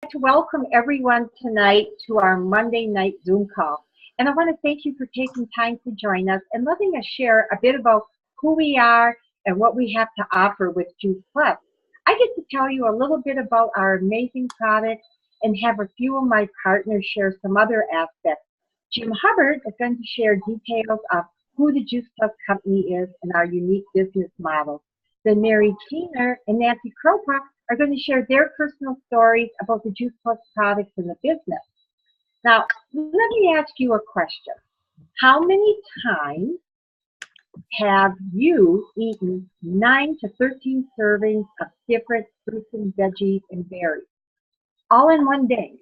To welcome everyone tonight to our Monday night Zoom call. And I want to thank you for taking time to join us and letting us share a bit about who we are and what we have to offer with Juice Plus. I get to tell you a little bit about our amazing products and have a few of my partners share some other aspects. Jim Hubbard is going to share details of who the Juice Plus company is and our unique business model. Then Mary Kiener and Nancy Kroupa are going to share their personal stories about the Juice Plus products in the business. Now, let me ask you a question. How many times have you eaten 9 to 13 servings of different fruits and veggies and berries, all in one day?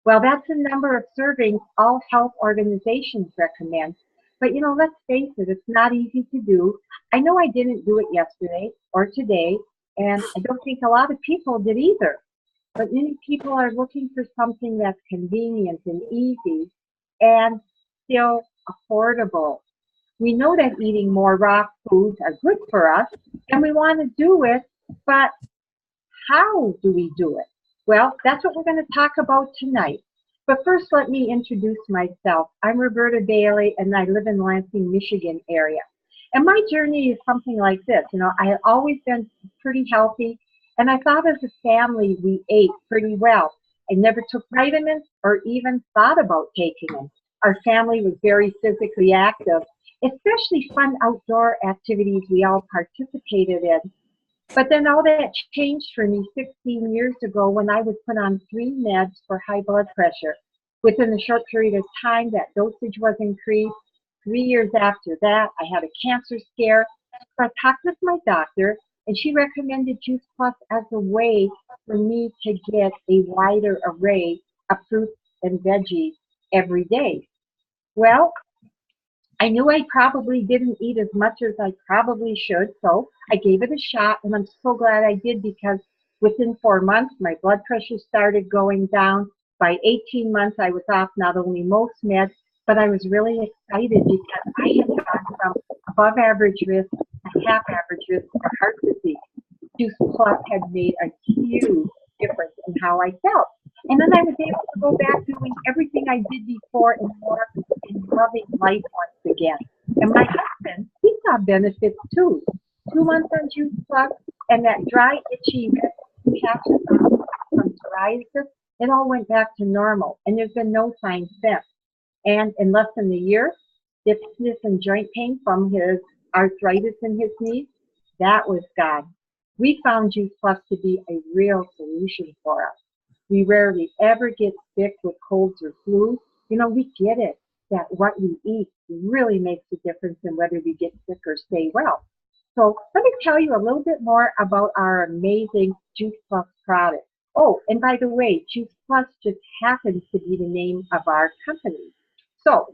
Well, that's the number of servings all health organizations recommend. But let's face it, it's not easy to do. I know I didn't do it yesterday or today, and I don't think a lot of people did either. But many people are looking for something that's convenient and easy and still affordable. We know that eating more raw foods are good for us, and we want to do it, but how do we do it? Well, that's what we're going to talk about tonight. But first, let me introduce myself. I'm Roberta Bailey, and I live in Lansing, Michigan area. And my journey is something like this. I had always been pretty healthy, and I thought as a family we ate pretty well. I never took vitamins or even thought about taking them. Our family was very physically active, especially fun outdoor activities we all participated in. But then all that changed for me 16 years ago when I was put on 3 meds for high blood pressure. Within a short period of time, that dosage was increased. 3 years after that, I had a cancer scare. So I talked with my doctor, and she recommended Juice Plus as a way for me to get a wider array of fruits and veggies every day. Well, I knew I probably didn't eat as much as I probably should, so I gave it a shot, and I'm so glad I did because within 4 months, my blood pressure started going down. By 18 months, I was off not only most meds, but I was really excited because I had gone from above average risk to half average risk for heart disease. Juice Plus had made a huge difference in how I felt. And then I was able to go back doing everything I did before and more and loving life once again. And my husband, he saw benefits too. 2 months on Juice Plus and that dry, itchy patches from psoriasis, it all went back to normal. And there's been no signs since. And in less than a year, stiffness and joint pain from his arthritis in his knees, that was gone. We found Juice Plus to be a real solution for us. We rarely ever get sick with colds or flu. We get it that what we eat really makes a difference in whether we get sick or stay well. So let me tell you a little bit more about our amazing Juice Plus product. Oh, and by the way, Juice Plus just happens to be the name of our company. So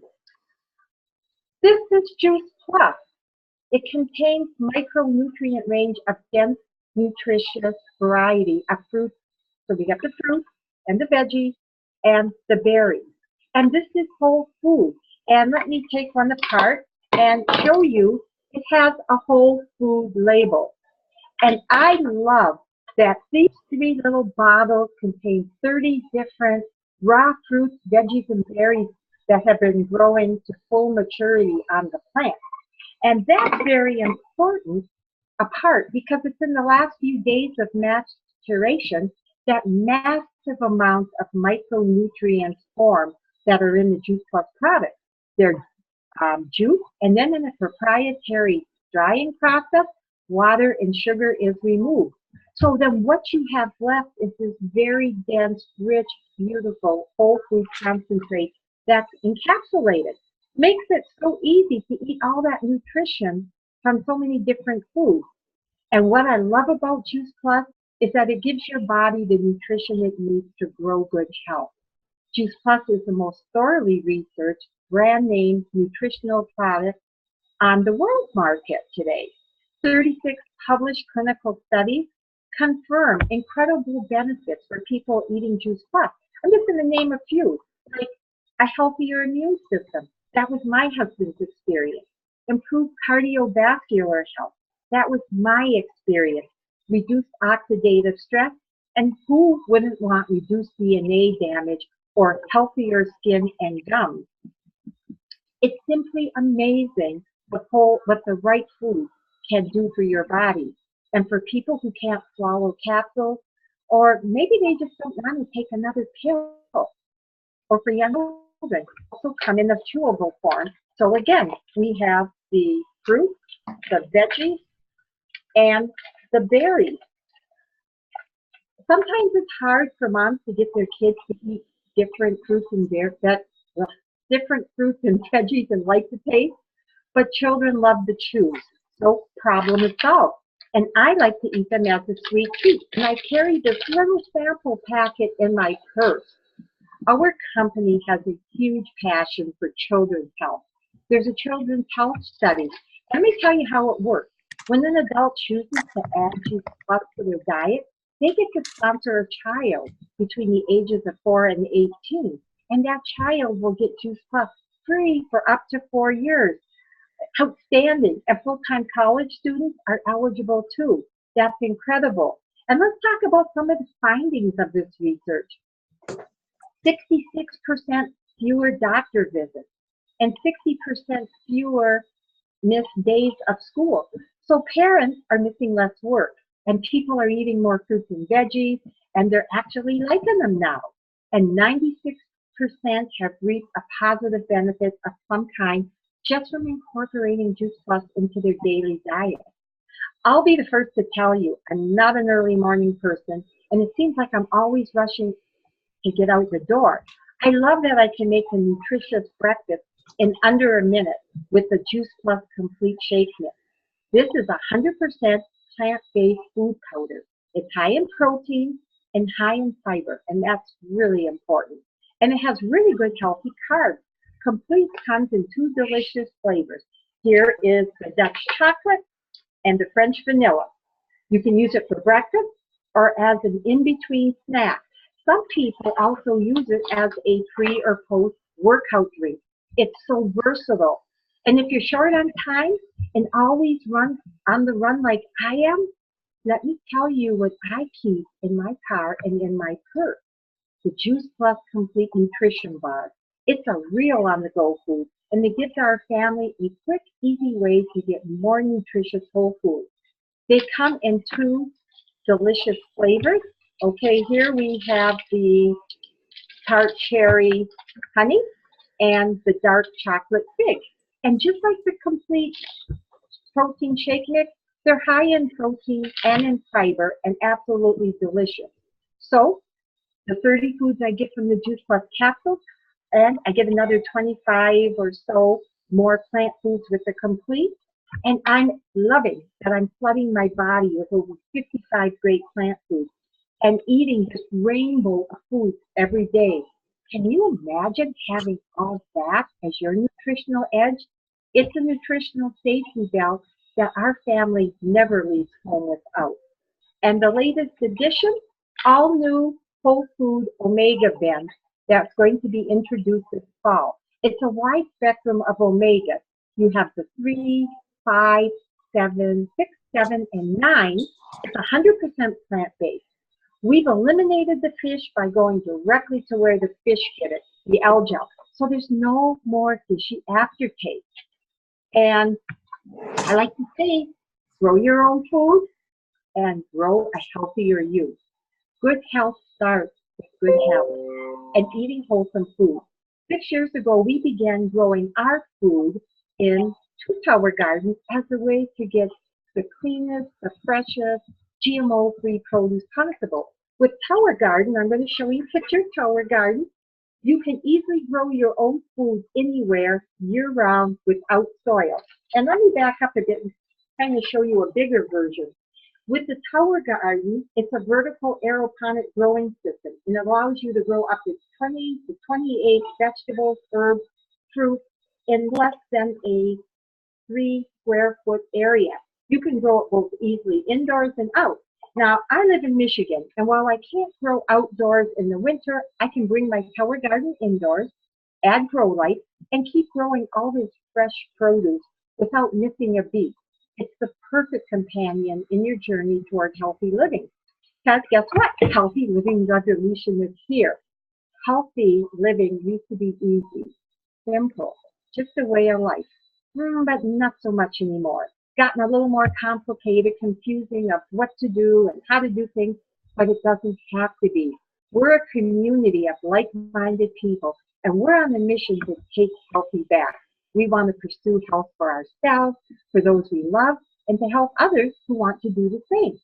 this is Juice Plus. It contains micronutrient range of dense, nutritious variety of fruits. So we got the fruit and the veggies and the berries. And this is whole food. And let me take one apart and show you it has a whole food label. And I love that these 3 little bottles contain 30 different raw fruits, veggies, and berries that have been growing to full maturity on the plant. And that's very important apart because it's in the last few days of maturation that massive amounts of micronutrients form that are in the Juice Plus product. They're juice, and then in a proprietary drying process, water and sugar is removed. So then what you have left is this very dense, rich, beautiful whole food concentrate that's encapsulated. Makes it so easy to eat all that nutrition from so many different foods. And what I love about Juice Plus is that it gives your body the nutrition it needs to grow good health. Juice Plus is the most thoroughly researched brand name nutritional product on the world market today. 36 published clinical studies confirm incredible benefits for people eating Juice Plus. I'm just going to name a few, like a healthier immune system. That was my husband's experience. Improved cardiovascular health. That was my experience. Reduced oxidative stress And who wouldn't want reduced DNA damage or healthier skin and gums? It's simply amazing what the right food can do for your body. And for people who can't swallow capsules, or maybe they just don't want to take another pill, or for young children, also come in a chewable form. So again, we have the fruit, the veggies, and the berries. Sometimes it's hard for moms to get their kids to eat different fruits and different fruits and veggies and like the taste, but children love the chews. So problem is solved. And I like to eat them as a sweet treat. And I carry this little sample packet in my purse. Our company has a huge passion for children's health. There's a children's health study. Let me tell you how it works. When an adult chooses to add Juice Plus to their diet, they get to sponsor a child between the ages of 4 and 18. And that child will get Juice Plus free for up to 4 years. Outstanding. And full-time college students are eligible too. That's incredible. And let's talk about some of the findings of this research. 66% fewer doctor visits and 60% fewer missed days of school. So parents are missing less work, and people are eating more fruits and veggies, and they're actually liking them now. And 96% have reaped a positive benefit of some kind just from incorporating Juice Plus into their daily diet. I'll be the first to tell you, I'm not an early morning person, and it seems like I'm always rushing to get out the door. I love that I can make a nutritious breakfast in under a minute with the Juice Plus Complete Shake Mix. This is 100% plant-based food powder. It's high in protein and high in fiber, and that's really important. And it has really good healthy carbs. Complete comes in 2 delicious flavors. Here is the Dutch chocolate and the French vanilla. You can use it for breakfast or as an in-between snack. Some people also use it as a pre or post workout drink. It's so versatile. And if you're short on time and always run on the run like I am, let me tell you what I keep in my car and in my purse. The Juice Plus Complete Nutrition Bar. It's a real on-the-go food, and they give our family a quick, easy way to get more nutritious whole foods. They come in 2 delicious flavors. Okay, here we have the tart cherry honey and the dark chocolate fig. And just like the complete protein shake mix, they're high in protein and in fiber and absolutely delicious. So the 30 foods I get from the Juice Plus capsules, and I get another 25 or so more plant foods with the complete. And I'm loving that I'm flooding my body with over 55 great plant foods and eating this rainbow of foods every day. Can you imagine having all that as your nutritional edge? It's a nutritional safety belt that our family never leaves home without. And the latest addition, all new whole food omega blend that's going to be introduced this fall. It's a wide spectrum of omega. You have the 3, 5, 7, 6, 7, and 9. It's 100% plant-based. We've eliminated the fish by going directly to where the fish get it, the algal. So there's no more fishy aftertaste. And I like to say, grow your own food and grow a healthier you. Good health starts with good health and eating wholesome food. 6 years ago, we began growing our food in 2 tower gardens as a way to get the cleanest, the freshest, GMO-free produce possible. With Tower Garden, I'm going to show you a picture of Tower Garden. You can easily grow your own food anywhere year-round without soil. And let me back up a bit and kind of show you a bigger version. With the Tower Garden, it's a vertical aeroponic growing system, and it allows you to grow up to 20 to 28 vegetables, herbs, fruit in less than a 3 square foot area. You can grow it both easily indoors and out. Now, I live in Michigan, and while I can't grow outdoors in the winter, I can bring my Tower Garden indoors, add grow lights, and keep growing all this fresh produce without missing a beat. It's the perfect companion in your journey toward healthy living. Because guess what? Healthy living revolution is here. Healthy living used to be easy, simple, just a way of life. But not so much anymore. It's gotten a little more complicated, confusing of what to do and how to do things, but it doesn't have to be. We're a community of like-minded people, and we're on a mission to take healthy back. We want to pursue health for ourselves, for those we love, and to help others who want to do the same.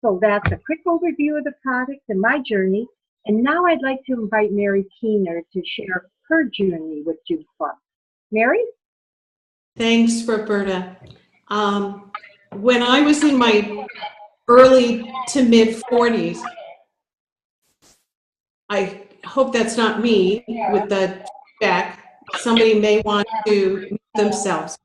So that's a quick overview of the products and my journey. And now I'd like to invite Mary Kiener to share her journey with Juice Plus. Mary? Thanks, Roberta. When I was in my early to mid 40s, I hope that's not me with the feedback. Somebody may want to mute themselves.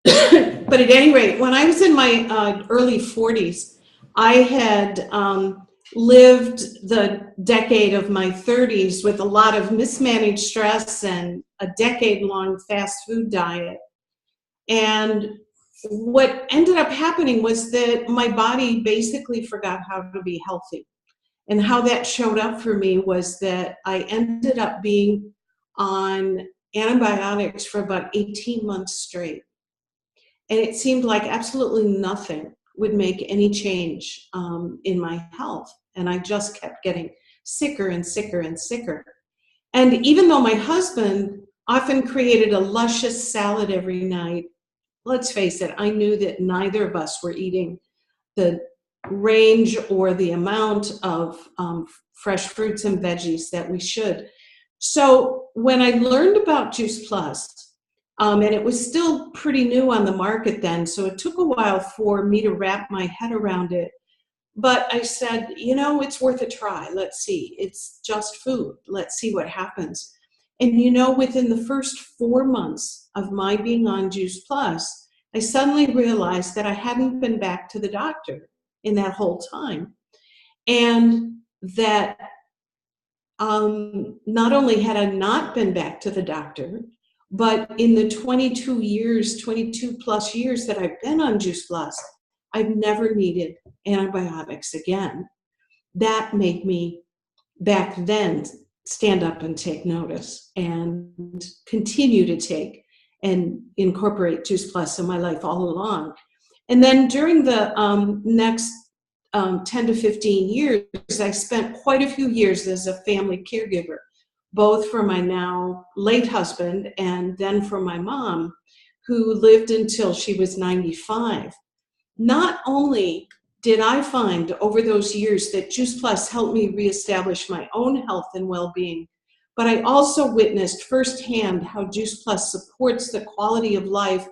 But at any rate, when I was in my early 40s, I had lived the decade of my 30s with a lot of mismanaged stress and a decade-long fast food diet. And what ended up happening was that my body basically forgot how to be healthy. And how that showed up for me was that I ended up being on antibiotics for about 18 months straight. And it seemed like absolutely nothing would make any change in my health. And I just kept getting sicker and sicker and sicker. And even though my husband often created a luscious salad every night, let's face it, I knew that neither of us were eating the range or the amount of fresh fruits and veggies that we should. So when I learned about Juice Plus, and it was still pretty new on the market then, so it took a while for me to wrap my head around it. But I said, you know, it's worth a try. Let's see. It's just food. Let's see what happens. And you know, within the first 4 months of my being on Juice Plus, I suddenly realized that I hadn't been back to the doctor in that whole time. And that not only had I not been back to the doctor, but in the 22 plus years that I've been on Juice Plus, I've never needed antibiotics again. That made me back then stand up and take notice and continue to take and incorporate Juice Plus in my life all along. And then during the next 10 to 15 years, I spent quite a few years as a family caregiver, both for my now late husband and then for my mom, who lived until she was 95. Not only did I find over those years that Juice Plus helped me reestablish my own health and well-being, but I also witnessed firsthand how Juice Plus supports the quality of life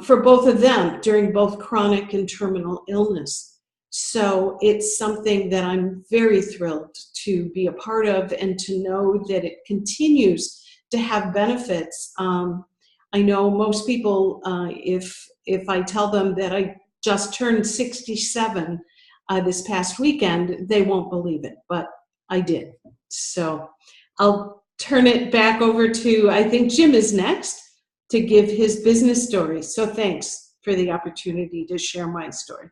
for both of them during both chronic and terminal illness. So it's something that I'm very thrilled to be a part of and to know that it continues to have benefits. I know most people, if I tell them that I just turned 67 this past weekend, they won't believe it, but I did. So I'll turn it back over to, I think Jim is next to give his business story. So thanks for the opportunity to share my story.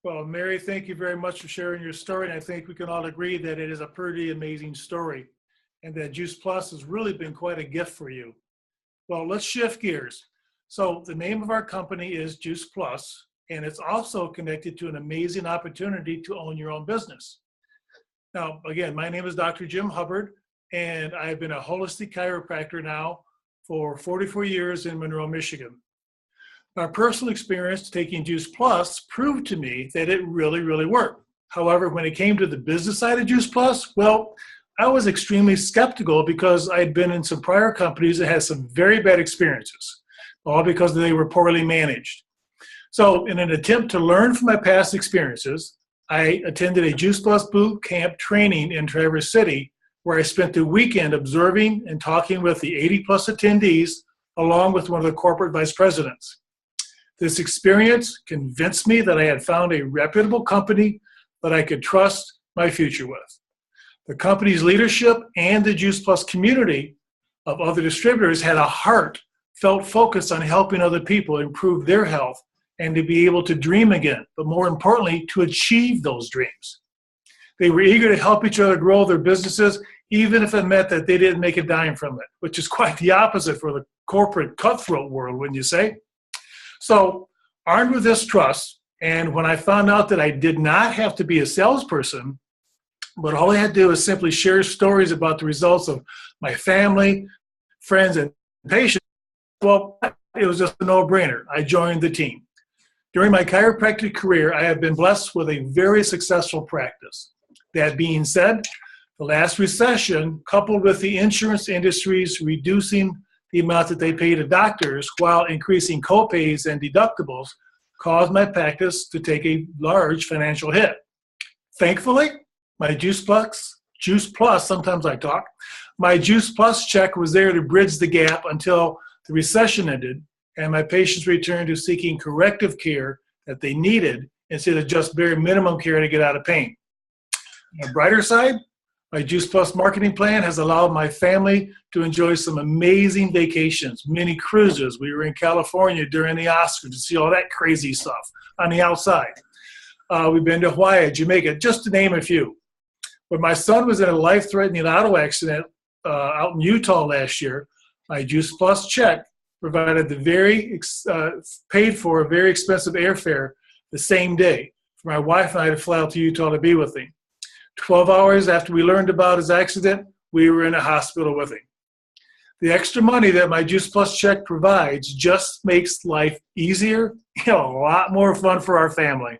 Well, Mary, thank you very much for sharing your story. And I think we can all agree that it is a pretty amazing story and that Juice Plus has really been quite a gift for you. Well, let's shift gears. So the name of our company is Juice Plus, and it's also connected to an amazing opportunity to own your own business. Now, again, my name is Dr. Jim Hubbard, and I've been a holistic chiropractor now for 44 years in Monroe, Michigan. Our personal experience taking Juice Plus proved to me that it really, really worked. However, when it came to the business side of Juice Plus, well, I was extremely skeptical because I'd been in some prior companies that had some very bad experiences, all because they were poorly managed. So in an attempt to learn from my past experiences, I attended a Juice Plus boot camp training in Traverse City, where I spent the weekend observing and talking with the 80 plus attendees, along with one of the corporate vice presidents. This experience convinced me that I had found a reputable company that I could trust my future with. The company's leadership and the Juice Plus community of other distributors had a heartfelt focus on helping other people improve their health and to be able to dream again, but more importantly, to achieve those dreams. They were eager to help each other grow their businesses, even if it meant that they didn't make a dime from it, which is quite the opposite for the corporate cutthroat world, wouldn't you say? So, armed with this trust, and when I found out that I did not have to be a salesperson, but all I had to do was simply share stories about the results of my family, friends, and patients, well, it was just a no-brainer. I joined the team. During my chiropractic career, I have been blessed with a very successful practice. That being said, the last recession, coupled with the insurance industries reducing the amount that they pay to doctors while increasing copays and deductibles, caused my practice to take a large financial hit. Thankfully, my Juice Plus, sometimes I talk, my Juice Plus check was there to bridge the gap until the recession ended and my patients returned to seeking corrective care that they needed instead of just bare minimum care to get out of pain. On the brighter side, my Juice Plus marketing plan has allowed my family to enjoy some amazing vacations, mini cruises. We were in California during the Oscars to see all that crazy stuff on the outside. We've been to Hawaii, Jamaica, just to name a few. When my son was in a life-threatening auto accident out in Utah last year, my Juice Plus check provided paid for a very expensive airfare the same day for my wife and I to fly out to Utah to be with him. 12 hours after we learned about his accident, we were in a hospital with him. The extra money that my Juice Plus check provides just makes life easier and a lot more fun for our family.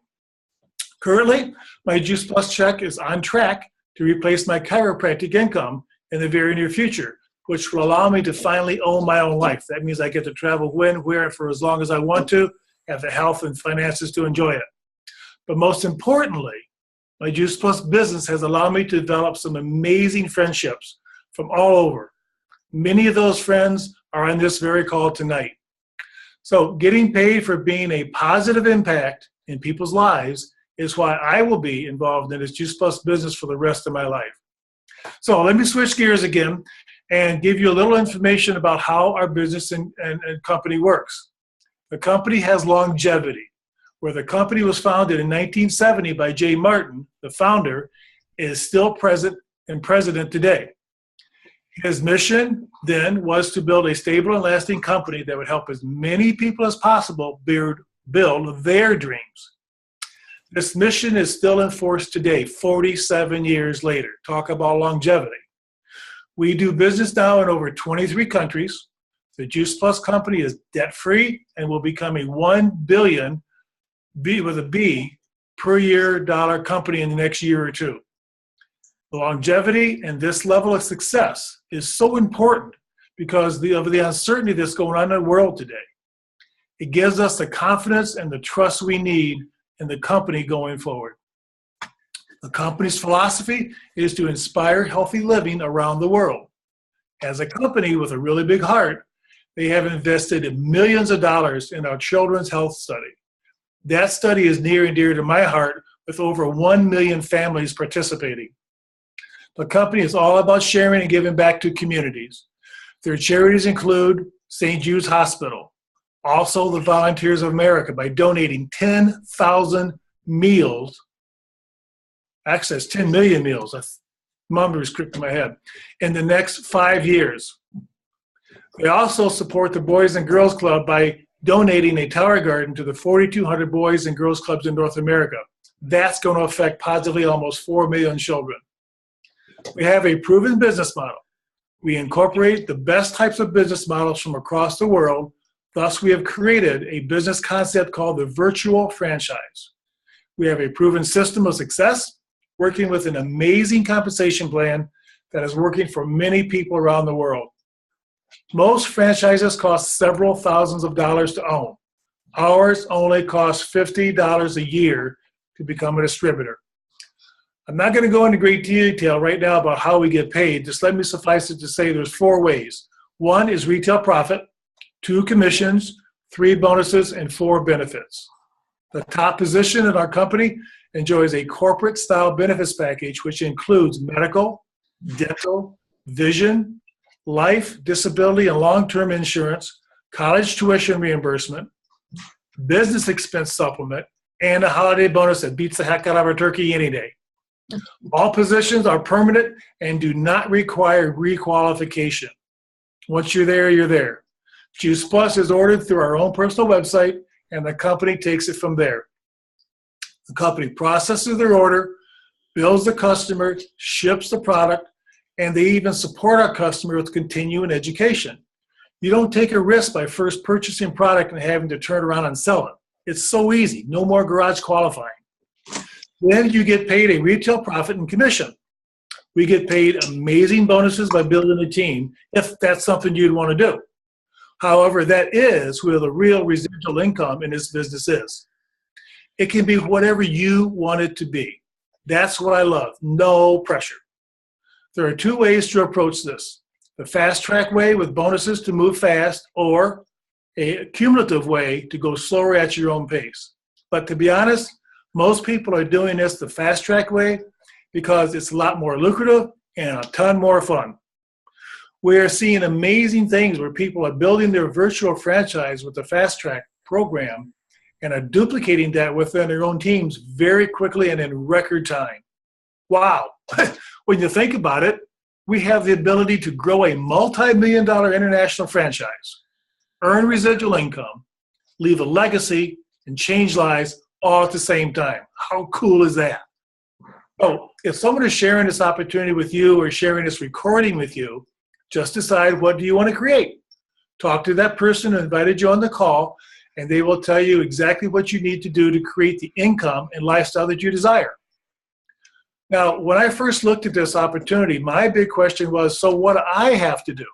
Currently, my Juice Plus check is on track to replace my chiropractic income in the very near future, which will allow me to finally own my own life. That means I get to travel when, where, for as long as I want to, have the health and finances to enjoy it. But most importantly, my Juice Plus business has allowed me to develop some amazing friendships from all over. Many of those friends are on this very call tonight. So getting paid for being a positive impact in people's lives is why I will be involved in this Juice Plus business for the rest of my life. So let me switch gears again and give you a little information about how our business and company works. The company has longevity. Where the company was founded in 1970 by Jay Martin, the founder, is still present and president today. His mission then was to build a stable and lasting company that would help as many people as possible build their dreams. This mission is still in force today, 47 years later. Talk about longevity. We do business now in over 23 countries. The Juice Plus company is debt-free and will become a $1 billion with a B per year dollar company in the next year or two. The longevity and this level of success is so important because of the uncertainty that's going on in the world today. It gives us the confidence and the trust we need in the company going forward. The company's philosophy is to inspire healthy living around the world. As a company with a really big heart, they have invested millions of dollars in our children's health study. That study is near and dear to my heart with over 1 million families participating. The company is all about sharing and giving back to communities. Their charities include St. Jude's Hospital, also the Volunteers of America by donating 10,000 meals. Actually, that's 10 million meals. That number is quick in my head. In the next 5 years. They also support the Boys and Girls Club by donating a tower garden to the 4,200 boys and girls clubs in North America. That's going to affect positively almost 4 million children. We have a proven business model. We incorporate the best types of business models from across the world. Thus, we have created a business concept called the virtual franchise. We have a proven system of success, working with an amazing compensation plan that is working for many people around the world. Most franchises cost several thousands of dollars to own. Ours only costs $50 a year to become a distributor. I'm not going to go into great detail right now about how we get paid. Just let me suffice it to say there's 4 ways. 1 is retail profit, 2 commissions, 3 bonuses, and 4 benefits. The top position in our company enjoys a corporate-style benefits package, which includes medical, dental, vision, life, disability, and long-term insurance, college tuition reimbursement, business expense supplement, and a holiday bonus that beats the heck out of our turkey any day. All positions are permanent and do not require requalification. Once you're there, you're there. Juice Plus is ordered through our own personal website, and the company takes it from there. The company processes their order, bills the customer, ships the product, and they even support our customer with continuing education. You don't take a risk by first purchasing product and having to turn around and sell it. It's so easy. No more garage qualifying. Then you get paid a retail profit and commission. We get paid amazing bonuses by building a team if that's something you'd want to do. However, that is where the real residual income in this business is. It can be whatever you want it to be. That's what I love. No pressure. There are two ways to approach this. The fast track way with bonuses to move fast, or a cumulative way to go slower at your own pace. But to be honest, most people are doing this the fast track way because it's a lot more lucrative and a ton more fun. We are seeing amazing things where people are building their virtual franchise with the fast track program and are duplicating that within their own teams very quickly and in record time. Wow. When you think about it, we have the ability to grow a multi-million-dollar international franchise, earn residual income, leave a legacy, and change lives all at the same time. How cool is that? Oh, if someone is sharing this opportunity with you or sharing this recording with you, just decide, what do you want to create? Talk to that person who invited you on the call, and they will tell you exactly what you need to do to create the income and lifestyle that you desire. Now, when I first looked at this opportunity, my big question was, so what do I have to do?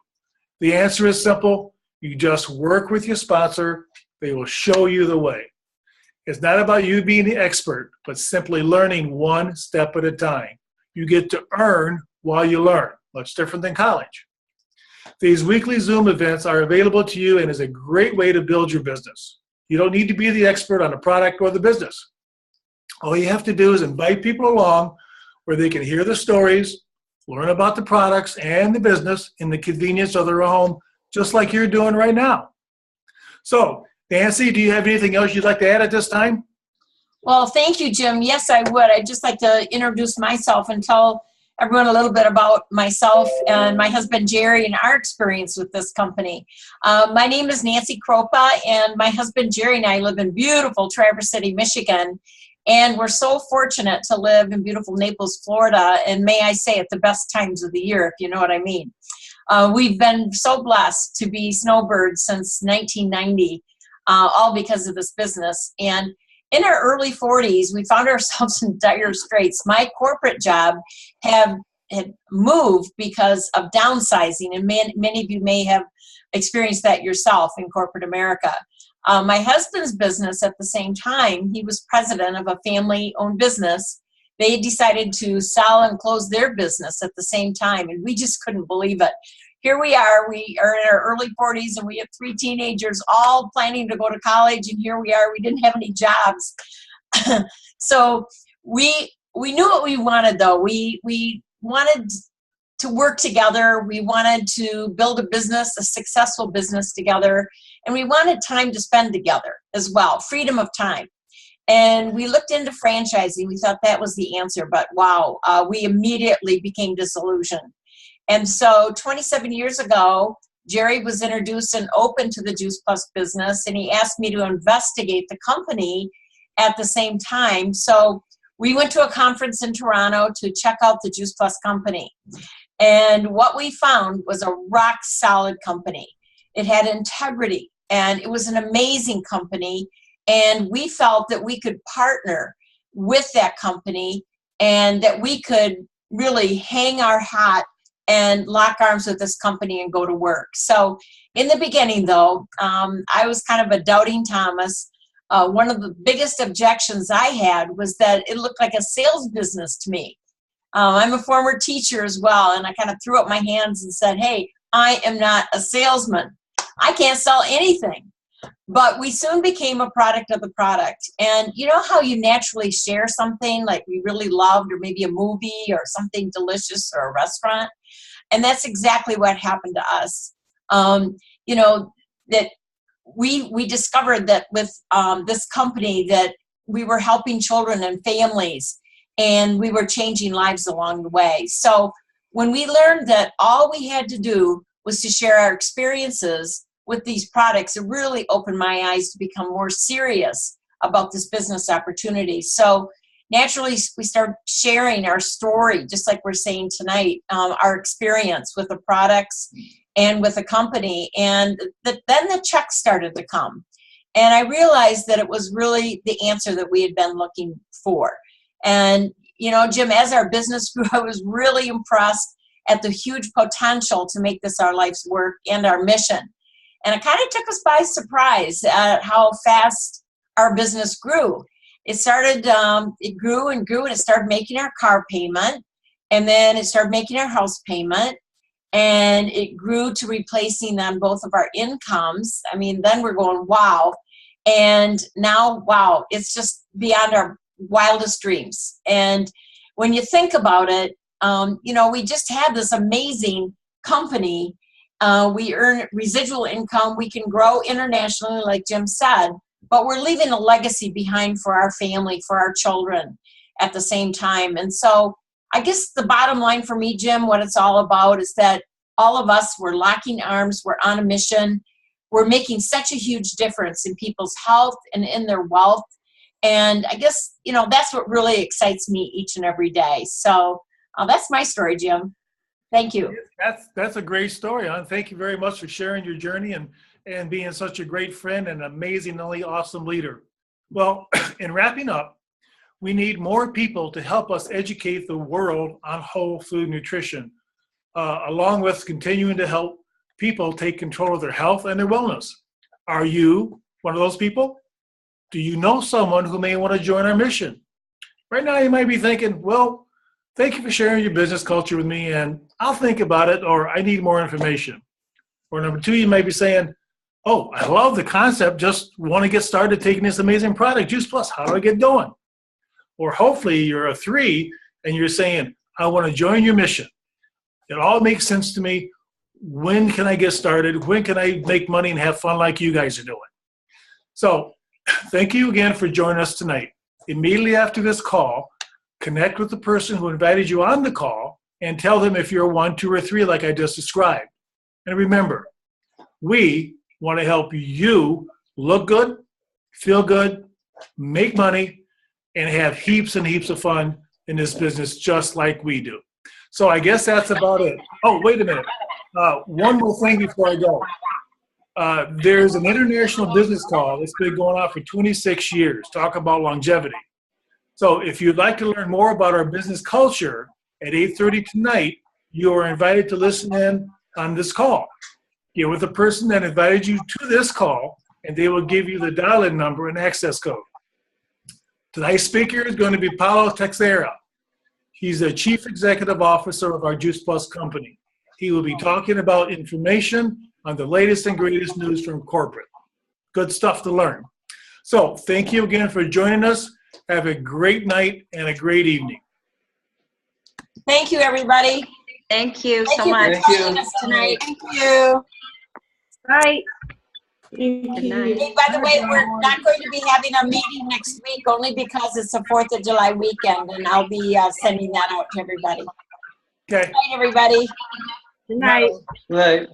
The answer is simple. You just work with your sponsor. They will show you the way. It's not about you being the expert, but simply learning one step at a time. You get to earn while you learn, much different than college. These weekly Zoom events are available to you and is a great way to build your business. You don't need to be the expert on the product or the business. All you have to do is invite people along where they can hear the stories, learn about the products and the business in the convenience of their home, just like you're doing right now. So, Nancy, do you have anything else you'd like to add at this time? Well, thank you, Jim. Yes, I would. I'd just like to introduce myself and tell everyone a little bit about myself and my husband, Jerry, and our experience with this company. My name is Nancy Kroupa, and my husband, Jerry, and I live in beautiful Traverse City, Michigan. And we're so fortunate to live in beautiful Naples, Florida, and may I say, at the best times of the year, if you know what I mean. We've been so blessed to be snowbirds since 1990, all because of this business. And in our early 40s, we found ourselves in dire straits. My corporate job had moved because of downsizing, and many of you may have experienced that yourself in corporate America. My husband's business at the same time, he was president of a family-owned business. They decided to sell and close their business at the same time, and we just couldn't believe it. Here we are in our early 40s, and we have 3 teenagers all planning to go to college, and here we are, we didn't have any jobs. So we knew what we wanted, though. We wanted to work together. We wanted to build a business, a successful business together, and we wanted time to spend together as well, freedom of time. And we looked into franchising. We thought that was the answer, but wow, we immediately became disillusioned. And so 27 years ago, Jerry was introduced and open to the Juice Plus business, and he asked me to investigate the company at the same time. So we went to a conference in Toronto to check out the Juice Plus company. And what we found was a rock solid company. It had integrity, and it was an amazing company. And we felt that we could partner with that company and that we could really hang our hat and lock arms with this company and go to work. So in the beginning, though, I was kind of a doubting Thomas. One of the biggest objections I had was that it looked like a sales business to me. I'm a former teacher as well, and I kind of threw up my hands and said, hey, I am not a salesman. I can't sell anything. But we soon became a product of the product. And you know how you naturally share something like we really loved, or maybe a movie or something delicious or a restaurant? And that's exactly what happened to us. You know, that we discovered that with this company that we were helping children and families, and we were changing lives along the way. So when we learned that all we had to do was to share our experiences with these products, it really opened my eyes to become more serious about this business opportunity. So naturally, we started sharing our story, just like we're saying tonight, our experience with the products and with the company. And then the checks started to come. And I realized that it was really the answer that we had been looking for. And, you know, Jim, as our business grew, I was really impressed at the huge potential to make this our life's work and our mission. And it kind of took us by surprise at how fast our business grew. It started, it grew and grew, and it started making our car payment, and then it started making our house payment, and it grew to replacing then both of our incomes. I mean, then we're going, wow. And now, wow, it's just beyond our wildest dreams. And when you think about it, you know, we just had this amazing company. We earn residual income. We can grow internationally, like Jim said, but we're leaving a legacy behind for our family, for our children at the same time. And so I guess the bottom line for me, Jim, what it's all about is that all of us, we're locking arms, we're on a mission. We're making such a huge difference in people's health and in their wealth. And I guess, you know, that's what really excites me each and every day. So that's my story, Jim. Thank you. That's a great story, hon. Thank you very much for sharing your journey and being such a great friend and an amazingly awesome leader. Well, in wrapping up, we need more people to help us educate the world on whole food nutrition, along with continuing to help people take control of their health and their wellness. Are you one of those people? Do you know someone who may want to join our mission? Right now, you might be thinking, well, thank you for sharing your business culture with me, and I'll think about it, or I need more information. Or number two, you might be saying, oh, I love the concept, just want to get started taking this amazing product, Juice Plus. How do I get going? Or hopefully you're a three, and you're saying, I want to join your mission. It all makes sense to me. When can I get started? When can I make money and have fun like you guys are doing? So thank you again for joining us tonight. Immediately after this call, connect with the person who invited you on the call and tell them if you're 1, 2, or 3 like I just described. And remember, we want to help you look good, feel good, make money, and have heaps and heaps of fun in this business just like we do. So I guess that's about it. Oh, wait a minute. One more thing before I go. There's an international business call that's been going on for 26 years, talk about longevity. So if you'd like to learn more about our business culture at 8:30 tonight, you are invited to listen in on this call. Get with the person that invited you to this call, and they will give you the dial-in number and access code. Tonight's speaker is going to be Paulo Teixeira. He's the Chief Executive Officer of our Juice Plus company. He will be talking about information on the latest and greatest news from corporate. Good stuff to learn. So thank you again for joining us. Have a great night and a great evening. Thank you, everybody. Thank you so Thank much. you for joining us tonight. Thank you. Bye. Good night. Hey, by the way, we're not going to be having a meeting next week only because it's the 4th of July weekend, and I'll be sending that out to everybody. Okay. Good night, everybody. Good night. Right.